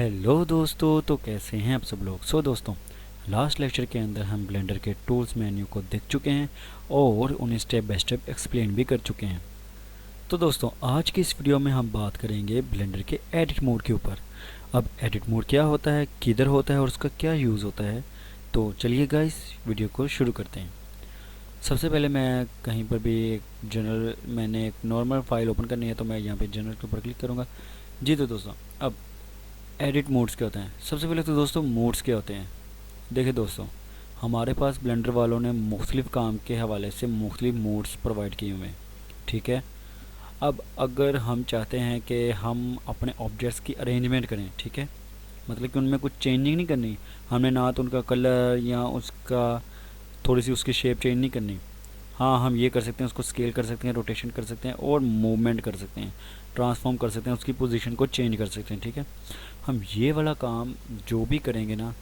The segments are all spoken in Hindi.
हेलो दोस्तों, तो कैसे हैं आप सब लोग। दोस्तों, लास्ट लेक्चर के अंदर हम ब्लेंडर के टूल्स मेन्यू को देख चुके हैं और उन्हें स्टेप बाय स्टेप एक्सप्लेन भी कर चुके हैं। तो दोस्तों, आज की इस वीडियो में हम बात करेंगे ब्लेंडर के एडिट मोड के ऊपर। अब एडिट मोड क्या होता है, किधर होता है और उसका क्या यूज़ होता है। तो चलिए गाइस, वीडियो को शुरू करते हैं। सबसे पहले मैं कहीं पर भी मैंने एक नॉर्मल फाइल ओपन करनी है, तो मैं यहाँ पे जनरल के ऊपर क्लिक करूँगा। जी तो दोस्तों, अब एडिट मोड्स क्या होते हैं। सबसे पहले तो दोस्तों मोड्स क्या होते हैं। देखिए दोस्तों, हमारे पास ब्लेंडर वालों ने मुख्तलिफ काम के हवाले से मुख्तलिफ मोड्स प्रोवाइड किए हुए हैं, ठीक है। अब अगर हम चाहते हैं कि हम अपने ऑब्जेक्ट्स की अरेंजमेंट करें, ठीक है, मतलब कि उनमें कुछ चेंजिंग नहीं करनी, हमने ना तो उनका कलर या उसका थोड़ी सी उसकी शेप चेंज नहीं करनी। हाँ, हम ये कर सकते हैं, उसको स्केल कर सकते हैं, रोटेशन कर सकते हैं और मूवमेंट कर सकते हैं, ट्रांसफॉर्म कर सकते हैं, उसकी पोजीशन को चेंज कर सकते हैं, ठीक है। हम ये वाला काम जो भी करेंगे ना,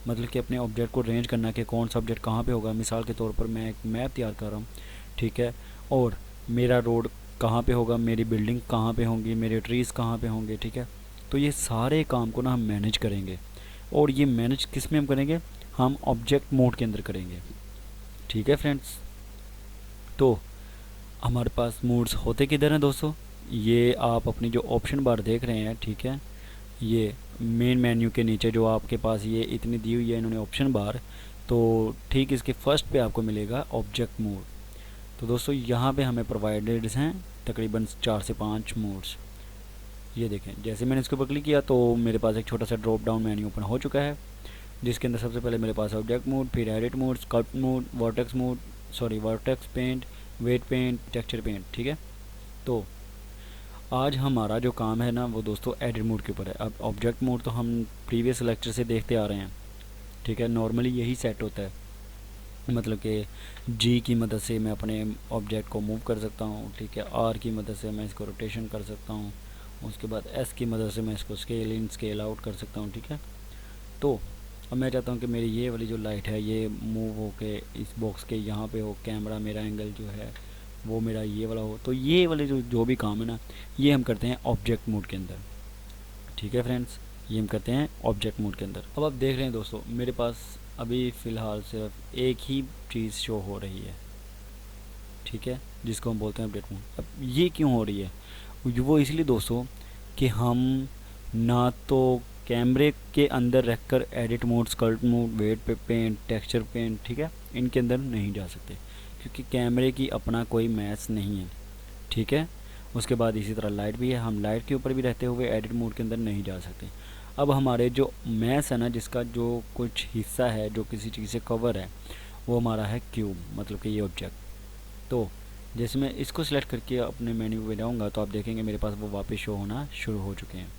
मतलब कि अपने ऑब्जेक्ट को रेंज करना कि कौन सा ऑब्जेक्ट कहाँ पे होगा। मिसाल के तौर पर मैं एक मैप तैयार कर रहा हूँ, ठीक है, और मेरा रोड कहाँ पे होगा, मेरी बिल्डिंग कहाँ पे होंगी, मेरे ट्रीज़ कहाँ पे होंगे, ठीक है। तो ये सारे काम को ना हम मैनेज करेंगे, और ये मैनेज किस में हम करेंगे, हम ऑब्जेक्ट मोड के अंदर करेंगे, ठीक है फ्रेंड्स। तो हमारे पास मोड्स होते किधर हैं दोस्तों, ये आप अपनी जो ऑप्शन बार देख रहे हैं, ठीक है, ये मेन मेन्यू के नीचे जो आपके पास ये इतनी दी हुई है इन्होंने ऑप्शन बार, तो ठीक इसके फर्स्ट पे आपको मिलेगा ऑब्जेक्ट मोड। तो दोस्तों, यहाँ पे हमें प्रोवाइडेड हैं तकरीबन 4 से 5 मोड्स। ये देखें, जैसे मैंने इसके ऊपर क्लिक किया तो मेरे पास एक छोटा सा ड्रॉप डाउन मेन्यू ओपन हो चुका है, जिसके अंदर सबसे पहले मेरे पास ऑब्जेक्ट मोड, फिर edit mode, sculpt mode, vertex paint, weight paint, texture paint, ठीक है। तो आज हमारा जो काम है ना वो दोस्तों एडिट मोड के ऊपर है। अब ऑब्जेक्ट मोड तो हम प्रीवियस लेक्चर से देखते आ रहे हैं, ठीक है। नॉर्मली यही सेट होता है, मतलब कि जी की मदद से मैं अपने ऑब्जेक्ट को मूव कर सकता हूँ, ठीक है। आर की मदद से मैं इसको रोटेशन कर सकता हूँ, उसके बाद एस की मदद से मैं इसको स्केल इन स्केल आउट कर सकता हूँ, ठीक है। तो अब मैं चाहता हूँ कि मेरी ये वाली जो लाइट है ये मूव हो के इस बॉक्स के यहाँ पे हो, कैमरा मेरा एंगल जो है वो मेरा ये वाला हो। तो ये वाले जो भी काम है ना, ये हम करते हैं ऑब्जेक्ट मोड के अंदर, ठीक है फ्रेंड्स। ये हम करते हैं ऑब्जेक्ट मोड के अंदर। अब आप देख रहे हैं दोस्तों, मेरे पास अभी फ़िलहाल सिर्फ एक ही चीज़ शो हो रही है, ठीक है, जिसको हम बोलते हैं अपडेट मोड। अब ये क्यों हो रही है, वो इसलिए दोस्तों कि हम ना तो कैमरे के अंदर रखकर edit mode, sculpt mode, weight पे पेंट, टेक्सचर पेंट, ठीक है, इनके अंदर नहीं जा सकते, क्योंकि कैमरे की अपना कोई मैच नहीं है, ठीक है। उसके बाद इसी तरह लाइट भी है, हम लाइट के ऊपर भी रहते हुए एडिट मोड के अंदर नहीं जा सकते। अब हमारे जो मैच है ना, जिसका जो कुछ हिस्सा है जो किसी चीज़ से कवर है, वो हमारा है क्यूब, मतलब कि ये ऑब्जेक्ट। तो जैसे मैं इसको सिलेक्ट करके अपने मेन्यू पे जाऊँगा तो आप देखेंगे मेरे पास वो वापस शो होना शुरू हो चुके हैं।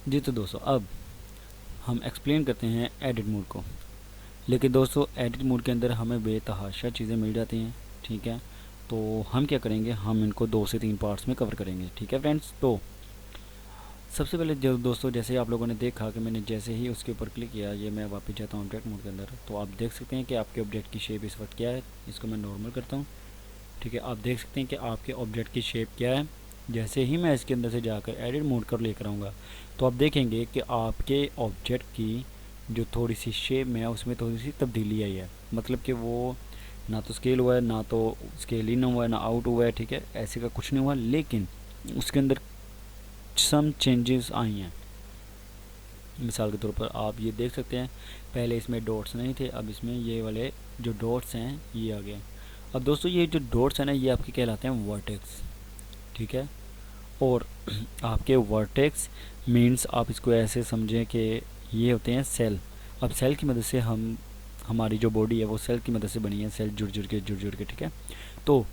जी तो दोस्तों, अब हम एक्सप्लेन करते हैं एडिट मोड को। लेकिन दोस्तों, एडिट मोड के अंदर हमें बेतहाशा चीज़ें मिल जाती हैं, ठीक है। तो हम क्या करेंगे, हम इनको 2 से 3 पार्ट्स में कवर करेंगे, ठीक है फ्रेंड्स। तो सबसे पहले जो दोस्तों, जैसे आप लोगों ने देखा कि मैंने जैसे ही उसके ऊपर क्लिक किया, ये मैं वापस जाता हूँ ऑब्जेक्ट मोड के अंदर, तो आप देख सकते हैं कि आपके ऑब्जेक्ट की शेप इस वक्त क्या है। इसको मैं नॉर्मल करता हूँ, ठीक है। आप देख सकते हैं कि आपके ऑब्जेक्ट की शेप क्या है। जैसे ही मैं इसके अंदर से जाकर एडिट मोड कर लेकर आऊँगा, तो आप देखेंगे कि आपके ऑब्जेक्ट की जो थोड़ी सी शेप में है उसमें थोड़ी सी तब्दीली आई है, मतलब कि वो ना तो स्केल हुआ है, ना तो स्केल इन हुआ है, ना आउट हुआ है, ठीक है। ऐसे का कुछ नहीं हुआ, लेकिन उसके अंदर सम चेंजेस आई हैं। मिसाल के तौर पर आप ये देख सकते हैं, पहले इसमें डॉट्स नहीं थे, अब इसमें ये वाले जो डॉट्स हैं ये आ गए। अब दोस्तों, ये जो डॉट्स हैं ना, ये आपके कहलाते हैं वर्टेक्स, ठीक है। और आपके वर्टेक्स मीन्स आप इसको ऐसे समझें कि ये होते हैं सेल। अब सेल की मदद से हमारी जो बॉडी है वो सेल की मदद से बनी है, सेल जुड़ जुड़ के, ठीक है। तो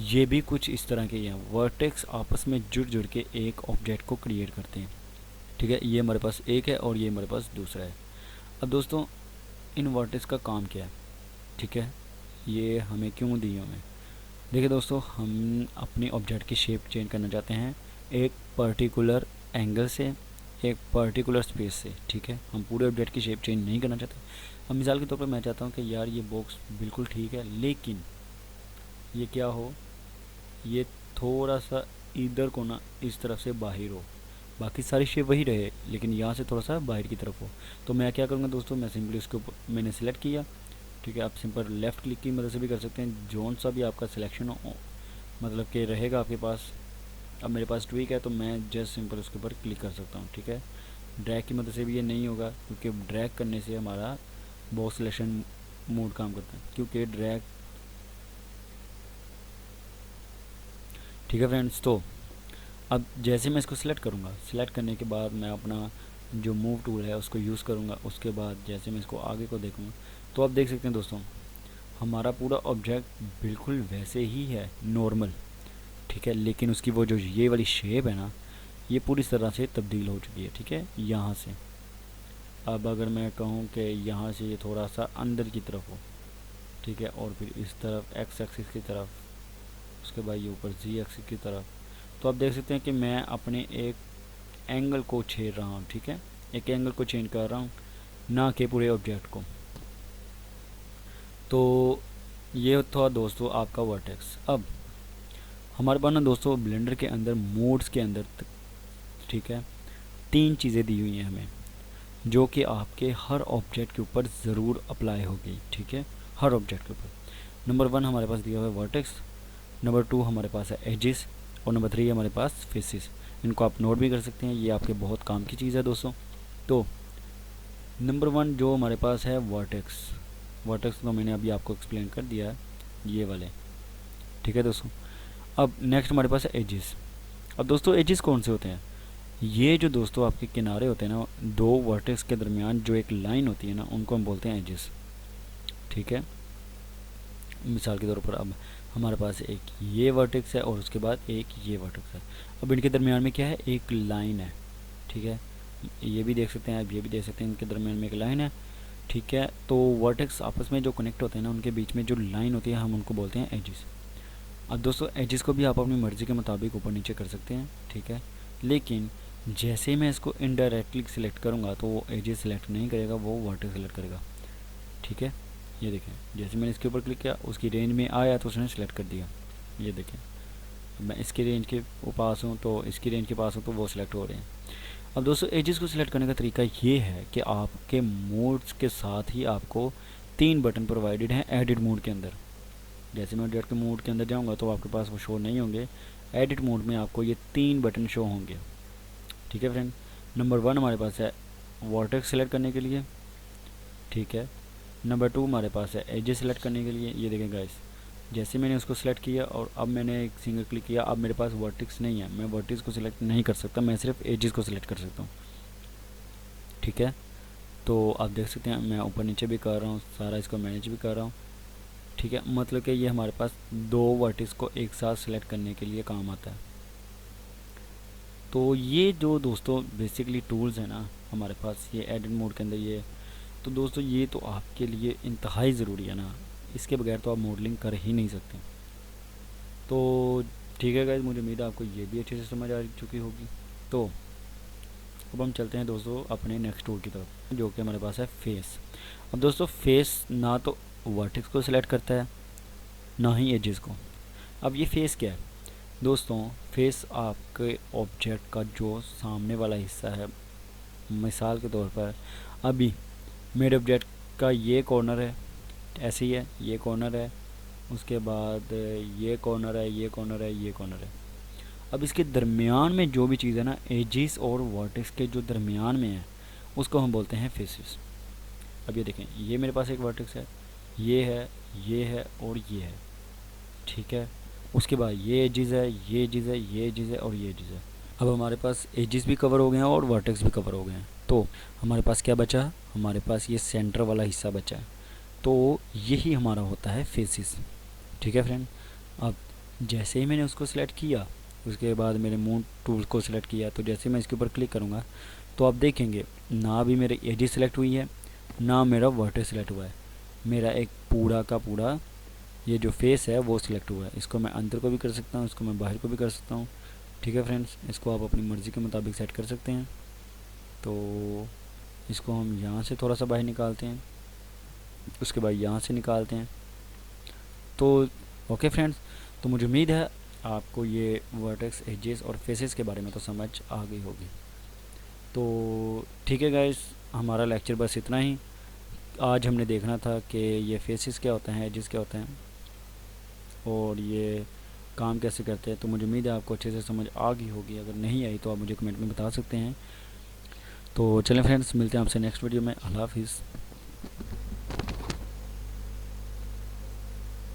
ये भी कुछ इस तरह के हैं, वर्टेक्स आपस में जुड़ के एक ऑब्जेक्ट को क्रिएट करते हैं, ठीक है। ये हमारे पास एक है और ये हमारे पास दूसरा है। अब दोस्तों, इन वर्टेक्स का काम क्या है, ठीक है, ये हमें क्यों दी हमें। देखिए दोस्तों, हम अपनी ऑब्जेक्ट की शेप चेंज करना चाहते हैं एक पर्टिकुलर एंगल से, एक पर्टिकुलर स्पेस से, ठीक है। हम पूरे ऑब्जेक्ट की शेप चेंज नहीं करना चाहते। अब मिसाल के तौर पर मैं चाहता हूँ कि यार ये बॉक्स बिल्कुल ठीक है, लेकिन ये क्या हो, ये थोड़ा सा इधर को ना इस तरफ से बाहर हो, बाकी सारी शेप वही रहे, लेकिन यहाँ से थोड़ा सा बाहर की तरफ हो। तो मैं क्या करूँगा दोस्तों, मैं सिंपली उसके ऊपर मैंने सेलेक्ट किया, ठीक है। आप सिंपल लेफ़्ट क्लिक की मदद से भी कर सकते हैं, जोन सा भी आपका सिलेक्शन हो मतलब कि रहेगा आपके पास। अब मेरे पास ट्वीक है तो मैं जस्ट सिंपल उसके ऊपर क्लिक कर सकता हूँ, ठीक है। ड्रैग की मदद से भी ये नहीं होगा, क्योंकि ड्रैग करने से हमारा बॉक्स सिलेक्शन मोड काम करता है, क्योंकि ड्रैग, ठीक है फ्रेंड्स। तो अब जैसे मैं इसको सिलेक्ट करूँगा, सिलेक्ट करने के बाद मैं अपना जो मूव टूल है उसको यूज़ करूँगा। उसके बाद जैसे मैं इसको आगे को देखूँगा, तो आप देख सकते हैं दोस्तों, हमारा पूरा ऑब्जेक्ट बिल्कुल वैसे ही है नॉर्मल, ठीक है। लेकिन उसकी वो जो ये वाली शेप है ना, ये पूरी तरह से तब्दील हो चुकी है, ठीक है, यहाँ से। अब अगर मैं कहूँ कि यहाँ से ये थोड़ा सा अंदर की तरफ हो, ठीक है, और फिर इस तरफ एक्स एक्सिस की तरफ, उसके बाद ये ऊपर जी एक्सिस की तरफ, तो आप देख सकते हैं कि मैं अपने एक एंगल को छेड़ रहा हूँ, ठीक है, एक एंगल को चेंज कर रहा हूँ, ना कि पूरे ऑब्जेक्ट को। तो ये था दोस्तों आपका वर्टेक्स। अब हमारे पास ना दोस्तों ब्लेंडर के अंदर मोड्स के अंदर, ठीक है, 3 चीज़ें दी हुई हैं हमें, जो कि आपके हर ऑब्जेक्ट के ऊपर ज़रूर अप्लाई होगी, ठीक है, हर ऑब्जेक्ट के ऊपर। नंबर 1 हमारे पास दिया हुआ है वर्टेक्स, नंबर 2 हमारे पास है एजिस, और नंबर 3 हमारे पास फेसिस। इनको आप नोट भी कर सकते हैं, ये आपके बहुत काम की चीज़ है दोस्तों। तो नंबर 1 जो हमारे पास है वर्टेक्स, वर्टेक्स तो मैंने अभी आपको एक्सप्लेन कर दिया है, ये वाले, ठीक है दोस्तों। अब नेक्स्ट हमारे पास है एजिस। अब दोस्तों एजिस कौन से होते हैं? ये जो दोस्तों आपके किनारे होते हैं ना, दो वर्टेक्स के दरमियान जो एक लाइन होती है ना, उनको हम बोलते हैं एजिस, ठीक है। मिसाल के तौर पर अब हमारे पास एक ये वर्टेक्स है और उसके बाद एक ये वर्टेक्स है। अब इनके दरमियान में क्या है, एक लाइन है, ठीक है। ये भी देख सकते हैं आप, ये भी देख सकते हैं, इनके दरमियान में एक लाइन है, ठीक है। तो वर्टेक्स आपस में जो कनेक्ट होते हैं ना, उनके बीच में जो लाइन होती है हम उनको बोलते हैं एजिस। अब दोस्तों एजिस को भी आप अपनी मर्ज़ी के मुताबिक ऊपर नीचे कर सकते हैं, ठीक है। लेकिन जैसे मैं इसको इनडायरेक्टली सिलेक्ट करूँगा तो वो एजिस सिलेक्ट नहीं करेगा, वो वर्टेक्स सिलेक्ट करेगा, ठीक है। ये देखें, जैसे मैंने इसके ऊपर क्लिक किया, उसकी रेंज में आया तो उसने सिलेक्ट कर दिया। ये देखें, मैं इसकी रेंज के पास हूँ तो इसकी रेंज के पास हूँ तो वो सिलेक्ट हो रहे हैं। अब दोस्तों एजिस को सिलेक्ट करने का तरीका ये है कि आपके मोड्स के साथ ही आपको 3 बटन प्रोवाइडेड हैं एडिट मोड के अंदर। जैसे मैं एडिट के मोड के अंदर जाऊँगा तो आपके पास वो शो नहीं होंगे, एडिट मोड में आपको ये 3 बटन शो होंगे, ठीक है फ्रेंड। नंबर 1 हमारे पास है वर्टेक्स सेलेक्ट करने के लिए, ठीक है। नंबर 2 हमारे पास है एजेस सेलेक्ट करने के लिए। ये देखें गाइस, जैसे मैंने उसको सिलेक्ट किया और अब मैंने एक सिंगल क्लिक किया, अब मेरे पास वर्टेक्स नहीं है, मैं वर्टेक्स को सिलेक्ट नहीं कर सकता, मैं सिर्फ एजेस को सिलेक्ट कर सकता हूँ, ठीक है। तो आप देख सकते हैं मैं ऊपर नीचे भी कर रहा हूँ, सारा इसको मैनेज भी कर रहा हूँ, ठीक है। मतलब कि ये हमारे पास 2 वर्टेक्स को एक साथ सिलेक्ट करने के लिए काम आता है। तो ये जो दोस्तों बेसिकली टूल्स हैं ना हमारे पास, ये एडिट मोड के अंदर ये, तो दोस्तों ये तो आपके लिए इंतहाई ज़रूरी है ना, इसके बगैर तो आप मॉडलिंग कर ही नहीं सकते। तो ठीक है गाइस, मुझे उम्मीद है आपको ये भी अच्छे से समझ आ चुकी होगी। तो अब हम चलते हैं दोस्तों अपने नेक्स्ट टूल की तरफ, जो कि हमारे पास है फेस। अब दोस्तों फेस ना तो वर्टेक्स को सिलेक्ट करता है, ना ही एजेस को। अब ये फेस क्या है दोस्तों? फेस आपके ऑब्जेक्ट का जो सामने वाला हिस्सा है। मिसाल के तौर पर अभी मेरे ऑब्जेक्ट का ये कॉर्नर है, ऐसे ही है, ये कॉर्नर है, उसके बाद ये कॉर्नर है, ये कॉर्नर है, ये कॉर्नर है। अब इसके दरमियान में जो भी चीज़ है ना, एजिस और वर्टेक्स के जो दरमियान में है, उसको हम बोलते हैं फेसेस। अब ये देखें, ये मेरे पास एक वर्टेक्स है, ये है, ये है और ये है, ठीक है। उसके बाद ये एजिस है, ये एजिस है, ये एजिस है और ये एजिस है। अब हमारे पास एजिस भी कवर हो गए हैं और वर्टेक्स भी कवर हो गए हैं। तो हमारे पास क्या बचा? हमारे पास ये सेंटर वाला हिस्सा बचा है। तो यही हमारा होता है फेसिस, ठीक है फ्रेंड। अब जैसे ही मैंने उसको सिलेक्ट किया, उसके बाद मेरे मूव टूल को सिलेक्ट किया, तो जैसे मैं इसके ऊपर क्लिक करूँगा तो आप देखेंगे ना भी मेरे एजिस सिलेक्ट हुई है, ना मेरा वर्टेक्स सिलेक्ट हुआ है। मेरा एक पूरा का पूरा ये जो फेस है वो सिलेक्ट हुआ है। इसको मैं अंदर को भी कर सकता हूँ, इसको मैं बाहर को भी कर सकता हूँ, ठीक है फ्रेंड्स। इसको आप अपनी मर्ज़ी के मुताबिक सेट कर सकते हैं। तो इसको हम यहाँ से थोड़ा सा बाहर निकालते हैं, उसके बाद यहाँ से निकालते हैं। तो ओके फ्रेंड्स, तो मुझे उम्मीद है आपको ये वर्टेक्स, एजेस और फेसेस के बारे में तो समझ आ गई होगी। तो ठीक है गाइस, हमारा लेक्चर बस इतना ही। आज हमने देखना था कि ये फेसेस क्या होते हैं, एजेस क्या होते हैं और ये काम कैसे करते हैं। तो मुझे उम्मीद है आपको अच्छे से समझ आ गई होगी। अगर नहीं आई तो आप मुझे कमेंट में बता सकते हैं। तो चलें फ्रेंड्स, मिलते हैं आपसे नेक्स्ट वीडियो में। अल्लाह हाफिज़।